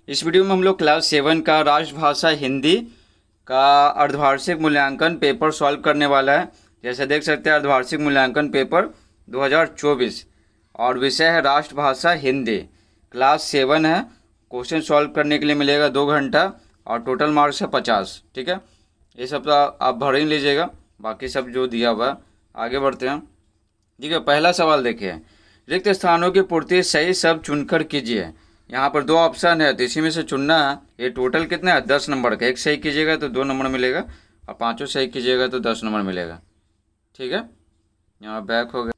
इस वीडियो में हम लोग क्लास 7 का राष्ट्रभाषा हिंदी का अर्धवार्षिक मूल्यांकन पेपर सॉल्व करने वाला है। जैसे देख सकते हैं अर्धवार्षिक मूल्यांकन पेपर 2024 और विषय है राष्ट्रभाषा हिंदी। क्लास 7 है। क्वेश्चन सॉल्व करने के लिए मिलेगा 2 घंटा और टोटल मार्क्स है 50। ठीक है, ये सब तो आप भर ही लीजिएगा, बाकी सब जो दिया हुआ है। आगे बढ़ते हैं। ठीक है, पहला सवाल देखिए, रिक्त स्थानों की पूर्ति सही शब्द चुनकर कीजिए। यहाँ पर 2 ऑप्शन है तो इसी में से चुनना है। ये टोटल कितना है 10 नंबर का। एक सही कीजिएगा तो 2 नंबर मिलेगा और 5 सही कीजिएगा तो 10 नंबर मिलेगा। ठीक है, यहाँ बैक हो गया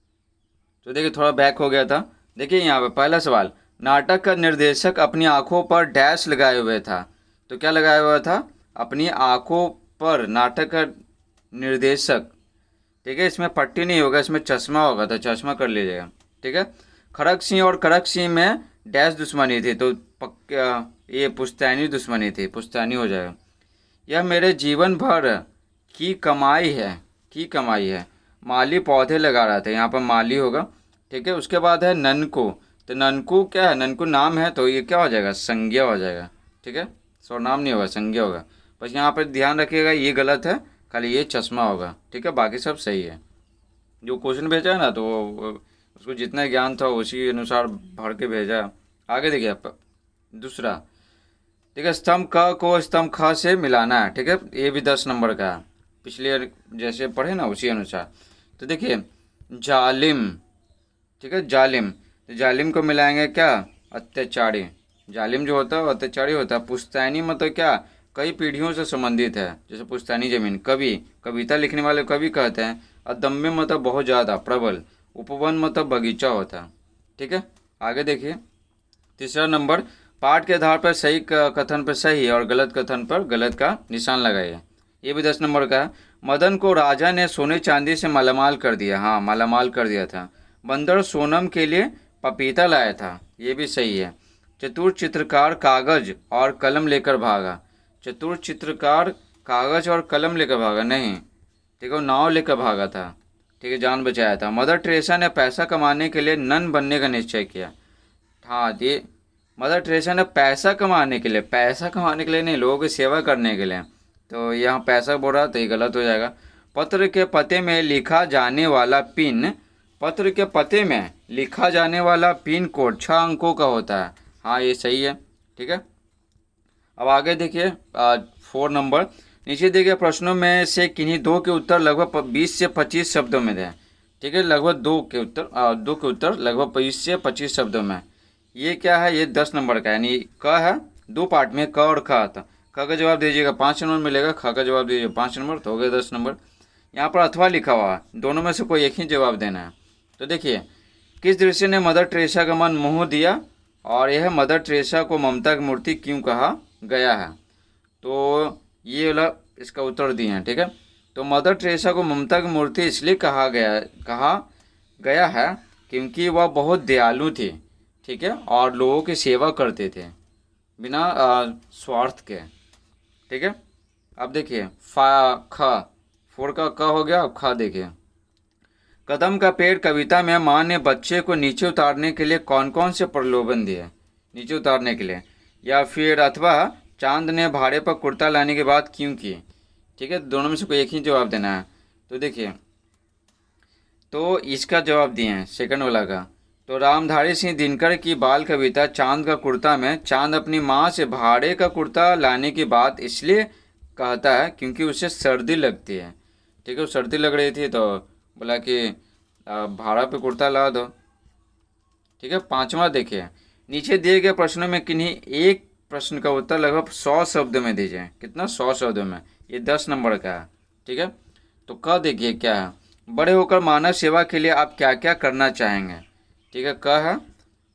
तो देखिए थोड़ा बैक हो गया था। देखिए यहाँ पे पहला सवाल, नाटक का निर्देशक अपनी आंखों पर डैश लगाए हुए था। तो क्या लगाया हुआ था? अपनी आंखों पर नाटक का निर्देशक। ठीक है, इसमें पट्टी नहीं होगा, इसमें चश्मा होगा तो चश्मा कर लीजिएगा। ठीक है, खड़ग सिंह और कड़क सिंह में डैश दुश्मनी थी तो पक्का ये पुश्तैनी दुश्मनी थी, पुश्तैनी हो जाएगा। यह मेरे जीवन भर की कमाई है। माली पौधे लगा रहा था, यहाँ पर माली होगा। ठीक है, उसके बाद है ननकू। तो ननकू क्या है? ननकू नाम है तो ये क्या हो जाएगा? संज्ञा हो जाएगा। ठीक है, सर्वनाम नहीं होगा, संज्ञा होगा। बस यहाँ पर ध्यान रखिएगा ये गलत है, खाली ये चश्मा होगा। ठीक है, बाकी सब सही है। जो क्वेश्चन भेजा है ना तो उसको जितना ज्ञान था उसी अनुसार भर के भेजा। आगे देखिए दूसरा। ठीक है, स्तंभ क को स्तंभ ख से मिलाना है। ठीक है, ये भी 10 नंबर का है, पिछले जैसे पढ़े ना उसी अनुसार। तो देखिए जालिम। ठीक है, जालिम, तो जालिम को मिलाएंगे क्या? अत्याचारी। जालिम जो होता है वो अत्याचारी होता है। पुश्तैनी मतलब क्या? कई पीढ़ियों से संबंधित है, जैसे पुश्तैनी जमीन। कवि, कविता लिखने वाले कवि कहते हैं। अदम्य मतलब बहुत ज़्यादा, प्रबल। उपवन मतलब बगीचा होता है। ठीक है, आगे देखिए तीसरा नंबर, पाठ के आधार पर सही कथन पर सही और गलत कथन पर गलत का निशान लगाइए। ये भी 10 नंबर का है। मदन को राजा ने सोने चांदी से मालामाल कर दिया। हाँ, मालामाल कर दिया था। बंदर सोनम के लिए पपीता लाया था। ये भी सही है। चतुर चित्रकार कागज और कलम लेकर भागा। चतुर चित्रकार कागज और कलम लेकर भागा नहीं, ठीक है, नाव लेकर भागा था। ठीक है, जान बचाया था। मदर टेरेसा ने पैसा कमाने के लिए नन बनने का निश्चय किया। हाँ, ये मदर टेरेसा ने पैसा कमाने के लिए नहीं, लोगों की सेवा करने के लिए। तो यहाँ पैसा बोल रहा तो ये गलत हो जाएगा। पत्र के पते में लिखा जाने वाला पिन, पत्र के पते में लिखा जाने वाला पिन कोड 6 अंकों का होता है। हाँ, ये सही है। ठीक है, अब आगे देखिए 4 नंबर। नीचे देखिए प्रश्नों में से किन्हीं 2 के उत्तर लगभग 20 से 25 शब्दों में दें। ठीक है, लगभग 2 के उत्तर लगभग 20 से 25 शब्दों में। ये क्या है? ये 10 नंबर का है, यानी क है 2 पार्ट में, क और ख आता। क का जवाब दीजिएगा 5 नंबर मिलेगा, ख का जवाब दीजिएगा 5 नंबर, तो हो गया 10 नंबर। यहाँ पर अथवा लिखा हुआ है, दोनों में से कोई एक ही जवाब देना है। तो देखिए किस दृश्य ने मदर टेरेसा का मन मोह दिया और यह मदर टेरेसा को ममता की मूर्ति क्यों कहा गया है? तो ये वाला इसका उत्तर दिए हैं। ठीक है, तो मदर टेरेसा को ममता की मूर्ति इसलिए कहा गया है क्योंकि वह बहुत दयालु थी। ठीक है, और लोगों की सेवा करते थे बिना स्वार्थ के। ठीक है, अब देखिए ख 4 का क हो गया। अब ख देखिए, कदम का पेड़ कविता में माँ ने बच्चे को नीचे उतारने के लिए कौन कौन से प्रलोभन दिए? नीचे उतारने के लिए, या फिर अथवा चांद ने भाड़े पर कुर्ता लाने के बाद क्यों की? ठीक है, दोनों में से कोई एक ही जवाब देना है। तो देखिए, तो इसका जवाब दिए हैं सेकंड वाला का। तो रामधारी सिंह दिनकर की बाल कविता चांद का कुर्ता में चांद अपनी माँ से भाड़े का कुर्ता लाने की बात इसलिए कहता है क्योंकि उसे सर्दी लगती है। ठीक है, सर्दी लग रही थी तो बोला कि भाड़ा पे कुर्ता ला दो। ठीक है, 5वां देखिए, नीचे दिए गए प्रश्नों में किन्हीं एक प्रश्न का उत्तर लगभग 100 शब्द में दीजिए। कितना? 100 शब्दों में। ये 10 नंबर का है। ठीक है, तो क देखिए क्या है, बड़े होकर मानव सेवा के लिए आप क्या क्या करना चाहेंगे? ठीक है, क है।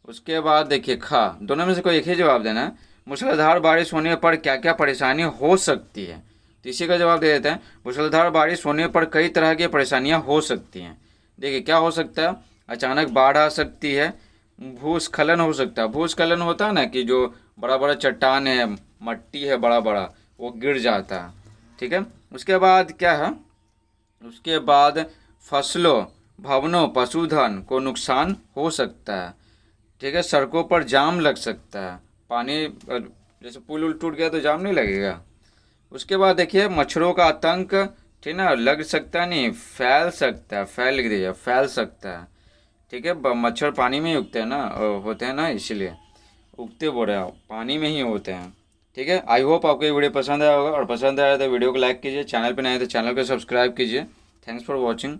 उसके बाद देखिए ख, दोनों में से कोई एक ही जवाब देना है। मूसलाधार बारिश होने पर क्या क्या परेशानी हो सकती है? तो इसी का जवाब दे देते हैं। मूसलाधार बारिश होने पर कई तरह की परेशानियां हो सकती हैं। देखिए क्या हो सकता है? अचानक बाढ़ आ सकती है, भूस्खलन हो सकता है। भूस्खलन होता है ना कि जो बड़ा बड़ा चट्टान है, मट्टी है बड़ा बड़ा, वो गिर जाता है। ठीक है, उसके बाद क्या है? उसके बाद फसलों, भवनों, पशुधन को नुकसान हो सकता है। ठीक है, सड़कों पर जाम लग सकता है, पानी जैसे पुल उल टूट गया तो जाम नहीं लगेगा। उसके बाद देखिए मच्छरों का आतंक, ठीक ना, लग सकता नहीं, फैल सकता है, फैल लिख दीजिए, फैल सकता है। ठीक है, मच्छर पानी में ही उगते हैं ना, होते हैं ना, इसीलिए उगते बोल रहे हैं, पानी में ही होते हैं। ठीक है, आई होप आपको ये वीडियो पसंद आया होगा, और पसंद आया तो वीडियो को लाइक कीजिए, चैनल पे नए हैं तो चैनल को सब्सक्राइब कीजिए। Thanks for watching.